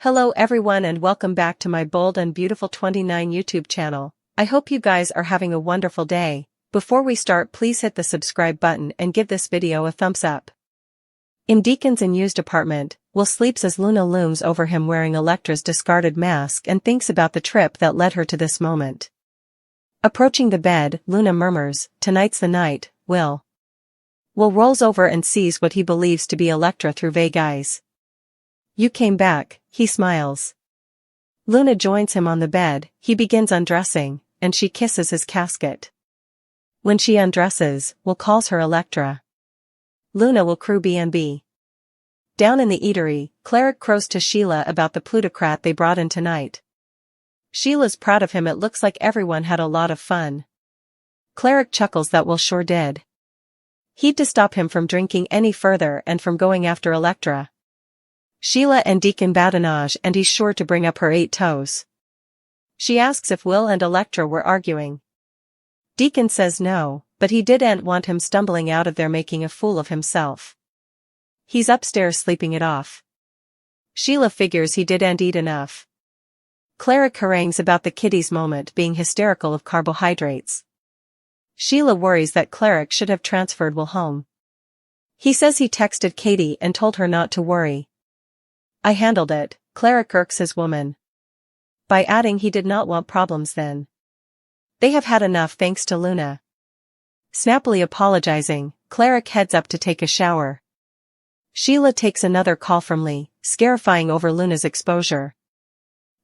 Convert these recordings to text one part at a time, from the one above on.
Hello everyone and welcome back to my Bold and Beautiful 29 YouTube channel. I hope you guys are having a wonderful day. Before we start, please hit the subscribe button and give this video a thumbs up. In Deacon's unused apartment, Will sleeps as Luna looms over him wearing Elektra's discarded mask and thinks about the trip that led her to this moment. Approaching the bed, Luna murmurs, "Tonight's the night, Will." Will rolls over and sees what he believes to be Elektra through vague eyes. "You came back," he smiles. Luna joins him on the bed, he begins undressing, and she kisses his casket. When she undresses, Will calls her Elektra. Luna will crew B&B. Down in the eatery, Cleric crows to Sheila about the plutocrat they brought in tonight. Sheila's proud of him. It looks like everyone had a lot of fun. Cleric chuckles that Will sure did. He'd to stop him from drinking any further and from going after Elektra. Sheila and Deacon badinage and he's sure to bring up her 8 toes. She asks if Will and Elektra were arguing. Deacon says no, but he didn't want him stumbling out of there making a fool of himself. He's upstairs sleeping it off. Sheila figures he didn't eat enough. Cleric harangues about the kiddies' moment being hysterical of carbohydrates. Sheila worries that Cleric should have transferred Will home. He says he texted Katie and told her not to worry. "I handled it," Cleric irks his woman. By adding he did not want problems then. They have had enough thanks to Luna. Snappily apologizing, Cleric heads up to take a shower. Sheila takes another call from Lee, scarifying over Luna's exposure.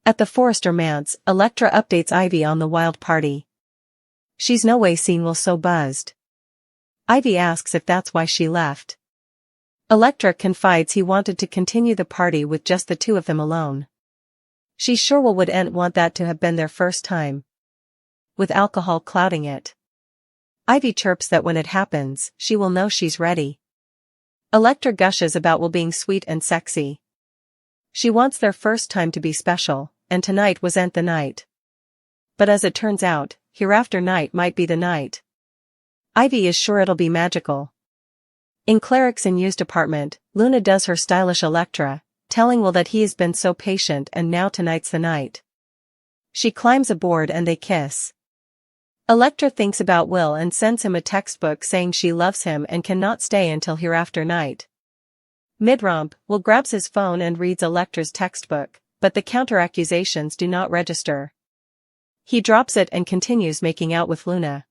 At the Forrester manse, Elektra updates Ivy on the wild party. She's no way seen Will so buzzed. Ivy asks if that's why she left. Elektra confides he wanted to continue the party with just the two of them alone. She's sure Will wouldn't want that to have been their first time, with alcohol clouding it. Ivy chirps that when it happens, she will know she's ready. Elektra gushes about Will being sweet and sexy. She wants their first time to be special, and tonight wasn't the night. But as it turns out, hereafter night might be the night. Ivy is sure it'll be magical. In Cleric's unused apartment, Luna does her stylish Elektra, telling Will that he has been so patient and now tonight's the night. She climbs aboard and they kiss. Elektra thinks about Will and sends him a textbook saying she loves him and cannot stay until hereafter night. Mid-romp, Will grabs his phone and reads Elektra's textbook, but the counter-accusations do not register. He drops it and continues making out with Luna.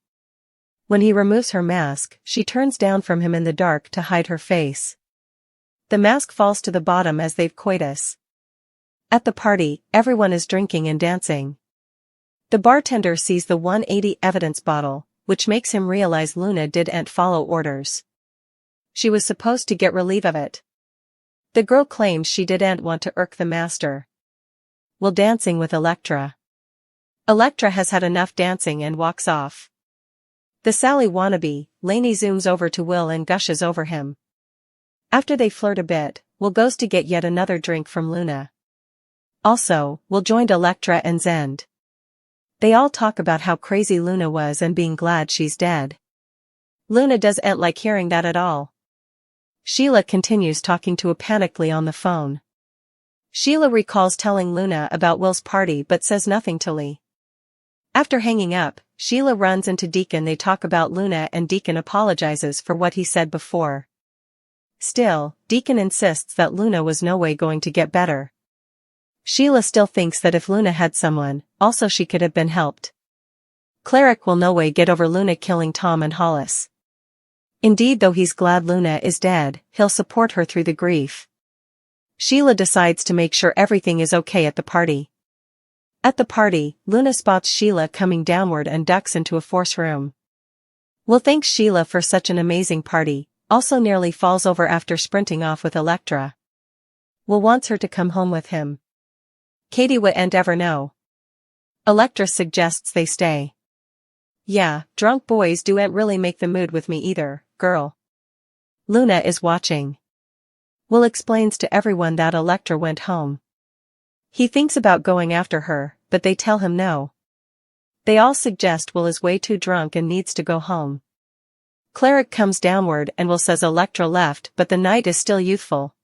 When he removes her mask, she turns down from him in the dark to hide her face. The mask falls to the bottom as they've coitus. At the party, everyone is drinking and dancing. The bartender sees the 180 evidence bottle, which makes him realize Luna didn't follow orders. She was supposed to get relief of it. The girl claims she didn't want to irk the master. Will dancing with Elektra. Elektra has had enough dancing and walks off. The Sally wannabe, Lainey zooms over to Will and gushes over him. After they flirt a bit, Will goes to get yet another drink from Luna. Also, Will joined Elektra and Zend. They all talk about how crazy Luna was and being glad she's dead. Luna doesn't like hearing that at all. Sheila continues talking to a panicked Lee on the phone. Sheila recalls telling Luna about Will's party but says nothing to Lee. After hanging up, Sheila runs into Deacon. They talk about Luna and Deacon apologizes for what he said before. Still, Deacon insists that Luna was no way going to get better. Sheila still thinks that if Luna had someone, also she could have been helped. Cleric will no way get over Luna killing Tom and Hollis. Indeed, though he's glad Luna is dead, he'll support her through the grief. Sheila decides to make sure everything is okay at the party. At the party, Luna spots Sheila coming downward and ducks into a force room. Will thanks Sheila for such an amazing party, also nearly falls over after sprinting off with Elektra. Will wants her to come home with him. Katie wouldn't ever know. Elektra suggests they stay. "Yeah, drunk boys don't really make the mood with me either, girl." Luna is watching. Will explains to everyone that Elektra went home. He thinks about going after her, but they tell him no. They all suggest Will is way too drunk and needs to go home. Cleric comes downward and Will says Elektra left but the night is still youthful.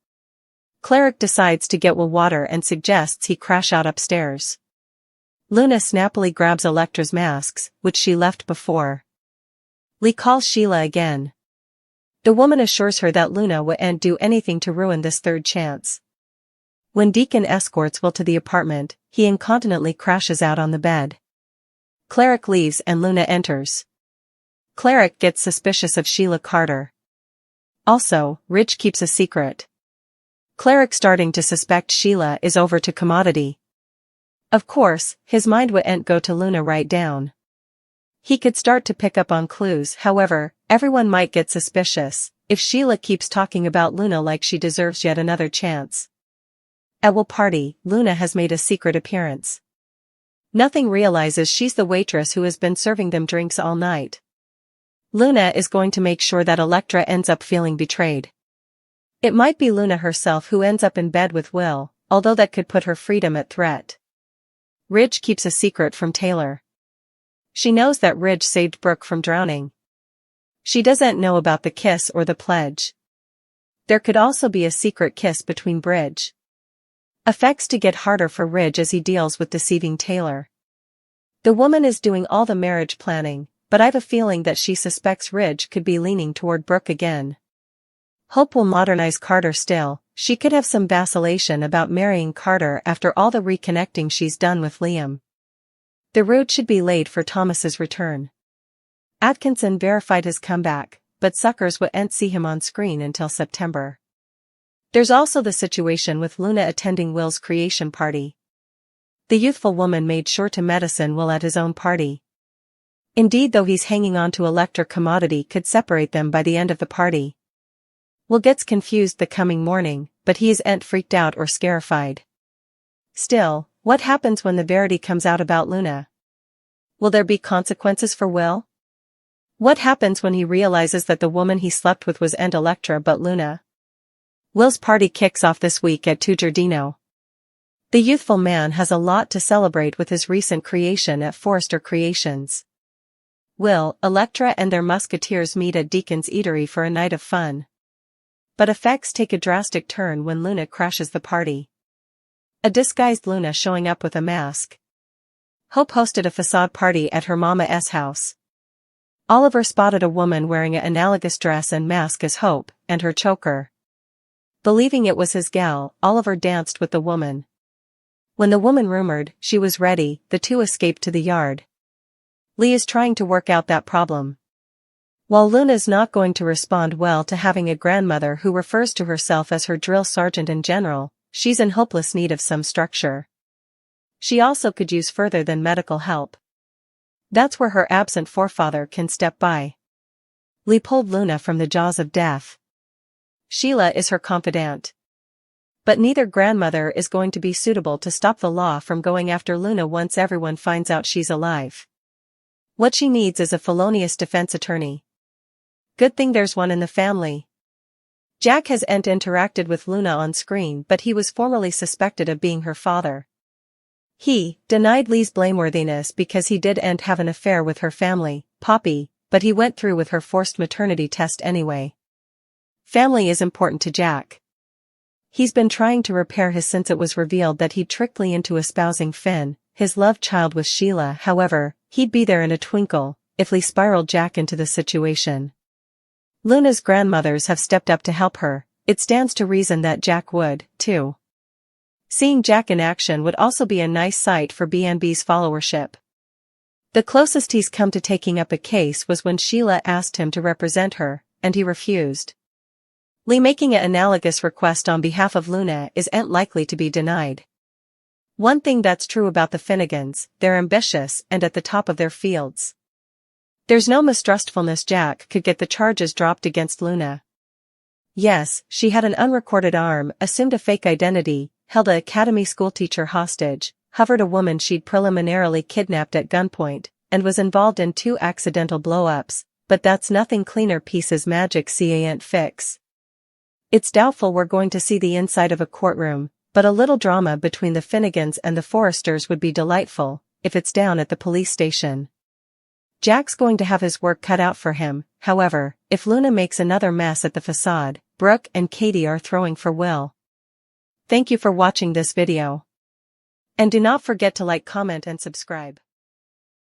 Cleric decides to get Will water and suggests he crash out upstairs. Luna snappily grabs Electra's masks, which she left before. Lee calls Sheila again. The woman assures her that Luna wouldn't do anything to ruin this third chance. When Deacon escorts Will to the apartment, he incontinently crashes out on the bed. Cleric leaves and Luna enters. Cleric gets suspicious of Sheila Carter. Also, Ridge keeps a secret. Cleric starting to suspect Sheila is over to Commodity. Of course, his mind wouldn't go to Luna right down. He could start to pick up on clues, however, everyone might get suspicious if Sheila keeps talking about Luna like she deserves yet another chance. At Will party, Luna has made a secret appearance. Nothing realizes she's the waitress who has been serving them drinks all night. Luna is going to make sure that Elektra ends up feeling betrayed. It might be Luna herself who ends up in bed with Will, although that could put her freedom at threat. Ridge keeps a secret from Taylor. She knows that Ridge saved Brooke from drowning. She doesn't know about the kiss or the pledge. There could also be a secret kiss between Ridge. Effects to get harder for Ridge as he deals with deceiving Taylor. The woman is doing all the marriage planning, but I've a feeling that she suspects Ridge could be leaning toward Brooke again. Hope will modernize Carter still. She could have some vacillation about marrying Carter after all the reconnecting she's done with Liam. The road should be laid for Thomas's return. Atkinson verified his comeback, but suckers wouldn't see him on screen until September. There's also the situation with Luna attending Will's creation party. The youthful woman made sure to medicine Will at his own party. Indeed, though he's hanging on to Elektra, Commodity could separate them by the end of the party. Will gets confused the coming morning, but he isn't freaked out or scarified. Still, what happens when the verity comes out about Luna? Will there be consequences for Will? What happens when he realizes that the woman he slept with wasn't Elektra but Luna? Will's party kicks off this week at Tu Giardino. The youthful man has a lot to celebrate with his recent creation at Forrester Creations. Will, Elektra and their musketeers meet at Deacon's Eatery for a night of fun. But effects take a drastic turn when Luna crashes the party. A disguised Luna showing up with a mask. Hope hosted a facade party at her mama's house. Oliver spotted a woman wearing an analogous dress and mask as Hope, and her choker. Believing it was his gal, Oliver danced with the woman. When the woman rumored she was ready, the two escaped to the yard. Lee is trying to work out that problem. While Luna's not going to respond well to having a grandmother who refers to herself as her drill sergeant in general, she's in hopeless need of some structure. She also could use further than medical help. That's where her absent forefather can step by. Lee pulled Luna from the jaws of death. Sheila is her confidant. But neither grandmother is going to be suitable to stop the law from going after Luna once everyone finds out she's alive. What she needs is a felonious defense attorney. Good thing there's one in the family. Jack hasn't interacted with Luna on screen, but he was formerly suspected of being her father. He denied Lee's blameworthiness because he didn't have an affair with her family, Poppy, but he went through with her forced maternity test anyway. Family is important to Jack. He's been trying to repair his since it was revealed that he'd tricked Lee into espousing Finn, his love child with Sheila. However, he'd be there in a twinkle if Lee spiraled Jack into the situation. Luna's grandmothers have stepped up to help her. It stands to reason that Jack would, too. Seeing Jack in action would also be a nice sight for BNB's followership. The closest he's come to taking up a case was when Sheila asked him to represent her, and he refused. Lee making an analogous request on behalf of Luna isn't likely to be denied. One thing that's true about the Finnegans, they're ambitious and at the top of their fields. There's no mistrustfulness. Jack could get the charges dropped against Luna. Yes, she had an unrecorded arm, assumed a fake identity, held a academy schoolteacher hostage, hovered a woman she'd preliminarily kidnapped at gunpoint, and was involved in 2 accidental blow-ups, but that's nothing cleaner pieces magic can't fix. It's doubtful we're going to see the inside of a courtroom, but a little drama between the Finnegans and the Forresters would be delightful, if it's down at the police station. Jack's going to have his work cut out for him. However, if Luna makes another mess at the facade, Brooke and Katie are throwing for Will. Thank you for watching this video. And do not forget to like, comment and subscribe.